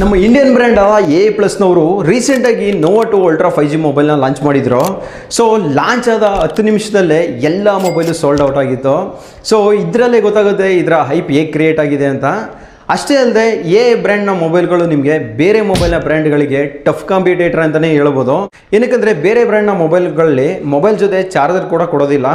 ನಮ್ಮ Indian brand A ಪ್ಲಸ್ನವರು ರೀಸೆಂಟಾಗಿ ನೋವಾ 2 ultra 5G ಮೊಬೈಲ್ನ ಲಾಂಚ್ ಮಾಡಿದ್ರು. ಸೊ ಲಾಂಚ್ ಆದ 10 ನಿಮಿಷದಲ್ಲೇ ಎಲ್ಲ ಮೊಬೈಲು ಸೋಲ್ಡ್ ಔಟ್ ಆಗಿತ್ತು. ಸೊ ಇದರಲ್ಲೇ ಗೊತ್ತಾಗುತ್ತೆ ಇದರ ಹೈಪ್ ಹೇಗೆ ಕ್ರಿಯೇಟ್ ಆಗಿದೆ ಅಂತ. ಅಷ್ಟೇ ಅಲ್ಲದೆ ಎ ಬ್ರ್ಯಾಂಡ್ನ ಮೊಬೈಲ್ಗಳು ನಿಮಗೆ ಬೇರೆ ಮೊಬೈಲ್ನ ಬ್ರ್ಯಾಂಡ್ಗಳಿಗೆ ಟಫ್ ಕಾಂಪಿಟೇಟರ್ ಅಂತಲೇ ಹೇಳ್ಬೋದು. ಏನಕ್ಕಂದರೆ ಬೇರೆ ಬ್ರ್ಯಾಂಡ್ನ ಮೊಬೈಲ್ಗಳಲ್ಲಿ ಮೊಬೈಲ್ ಜೊತೆ ಚಾರ್ಜರ್ ಕೂಡ ಕೊಡೋದಿಲ್ಲ.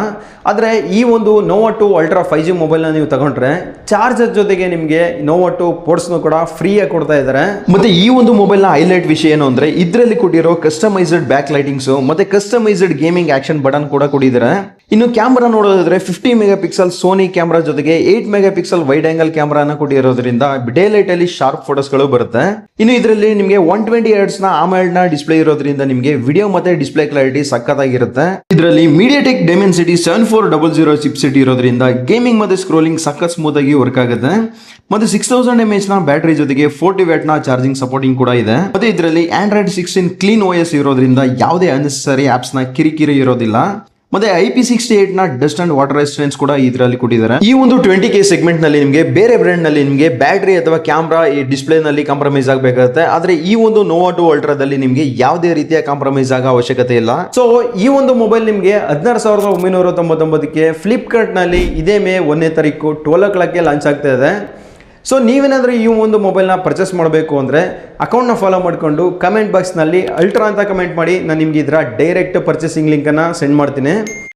ಆದರೆ ಈ ಒಂದು ನೋವಾ 2 ಅಲ್ಟ್ರಾ 5G ಮೊಬೈಲ್ನ ನೀವು ತಗೊಂಡ್ರೆ ಚಾರ್ಜರ್ ಜೊತೆಗೆ ನಿಮಗೆ ನೋವಾ 2 ಪೋರ್ಟ್ಸ್ನು ಕೂಡ ಫ್ರೀಯಾಗಿ ಕೊಡ್ತಾ ಇದ್ದಾರೆ. ಮತ್ತು ಈ ಒಂದು ಮೊಬೈಲ್ನ ಹೈಲೈಟ್ ವಿಷಯ ಏನು ಅಂದರೆ ಇದರಲ್ಲಿ ಕೊಟ್ಟಿರೋ ಕಸ್ಟಮೈಸ್ಡ್ ಬ್ಯಾಕ್ ಲೈಟಿಂಗ್ಸು ಮತ್ತು ಕಸ್ಟಮೈಸ್ಡ್ ಗೇಮಿಂಗ್ ಆಕ್ಷನ್ ಬಟನ್ ಕೂಡ ಕೊಟ್ಟಿದ್ದಾರೆ. ಇನ್ನು ಕ್ಯಾಮ್ರಾ ನೋಡೋದಾದ್ರೆ 50 ಮೆಗಾ ಪಿಕ್ಸೆಲ್ ಸೋನಿ ಕ್ಯಾಮ್ರಾ ಜೊತೆಗೆ 8 ಮೆಗಾ ಪಿಕ್ಸೆಲ್ ವೈಡ್ ಆಂಗಲ್ ಕ್ಯಾಮ್ರಾನ ಕೊಟ್ಟಿರೋದ್ರಿಂದ ಡೇ ಲೈಟ್ ಅಲ್ಲಿ ಶಾರ್ಪ್ ಫೋಟೋಸ್ಗಳು ಬರುತ್ತೆ. ಇನ್ನು ಇದರಲ್ಲಿ ನಿಮಗೆ 120 Hz ನ AMOLED ಡಿಸ್ಪ್ಲೇ ಇರೋದ್ರಿಂದ ನಿಮಗೆ ವಿಡಿಯೋ ಮತ್ತೆ ಡಿಸ್ಪ್ಲೇ ಕ್ಲಾರಿಟಿ ಸಕ್ಕತ್ತಾಗಿರುತ್ತೆ. ಇದರಲ್ಲಿ MediaTek Dimensity 7400 ಚಿಪ್ಸೆಟ್ ಇರೋದ್ರಿಂದ ಗೇಮಿಂಗ್ ಮತ್ತೆ ಸ್ಕ್ರೋಲಿಂಗ್ ಸಖತ್ ಸ್ಮೂತ್ ಆಗಿ ವರ್ಕ್ ಆಗುತ್ತೆ. ಮತ್ತೆ 6000 mAh ನ ಬ್ಯಾಟರಿ ಜೊತೆಗೆ 40 ವ್ಯಾಟ್ ನ ಚಾರ್ಜಿಂಗ್ ಸಪೋರ್ಟಿಂಗ್ ಕೂಡ ಇದೆ. ಮತ್ತೆ ಇದರಲ್ಲಿ Android 16 ಕ್ಲೀನ್ OS ಇರೋದ್ರಿಂದ ಯಾವುದೇ ಅನ್ನೆಸರಿ ಆಪ್ಸ್ ನ ಕಿರಿಕಿರಿ ಇರೋದಿಲ್ಲ. ಮತ್ತೆ IP68 ನ ಡಸ್ಟ್ ಅಂಡ್ ವಾಟರ್ ರೆಸಿಸ್ಟೆನ್ಸ್ ಕೂಡ ಇದರಲ್ಲಿ ಕೊಟ್ಟಿದ್ದಾರೆ. ಈ ಒಂದು 20K ಸೆಗ್ಮೆಂಟ್ ನಲ್ಲಿ ನಿಮಗೆ ಬೇರೆ ಬ್ರ್ಯಾಂಡ್ ನಲ್ಲಿ ನಿಮಗೆ ಬ್ಯಾಟರಿ ಅಥವಾ ಕ್ಯಾಮ್ರಾ ಈ ಡಿಸ್ಪ್ಲೇ ನಲ್ಲಿ ಕಾಂಪ್ರಮೈಸ್ ಆಗಬೇಕಾಗುತ್ತೆ. ಆದ್ರೆ ಈ ಒಂದು ನೋವಾ 2 ಅಲ್ಟ್ರಾದಲ್ಲಿ ನಿಮಗೆ ಯಾವುದೇ ರೀತಿಯ ಕಾಂಪ್ರಮೈಸ್ ಆಗೋ ಅವಶ್ಯಕತೆ ಇಲ್ಲ. ಸೊ ಈ ಒಂದು ಮೊಬೈಲ್ ನಿಮಗೆ 16,999ಕ್ಕೆ ಫ್ಲಿಪ್ಕಾರ್ಟ್ ನಲ್ಲಿ ಇದೇ ಮೇ 1ನೇ ತಾರೀಕು 12 o'clock ಲಾಂಚ್ ಆಗ್ತಾ ಇದೆ. ಸೊ ನೀವೇನಾದರೂ ಈ ಒಂದು ಮೊಬೈಲ್ನ ಪರ್ಚೇಸ್ ಮಾಡಬೇಕು ಅಂದರೆ ಅಕೌಂಟ್ನ ಫಾಲೋ ಮಾಡಿಕೊಂಡು ಕಮೆಂಟ್ ಬಾಕ್ಸ್ನಲ್ಲಿ ಅಲ್ಟ್ರಾ ಅಂತ ಕಮೆಂಟ್ ಮಾಡಿ. ನಾನು ನಿಮಗೆ ಇದರ ಡೈರೆಕ್ಟ್ ಪರ್ಚೇಸಿಂಗ್ ಲಿಂಕನ್ನು ಸೆಂಡ್ ಮಾಡ್ತೀನಿ.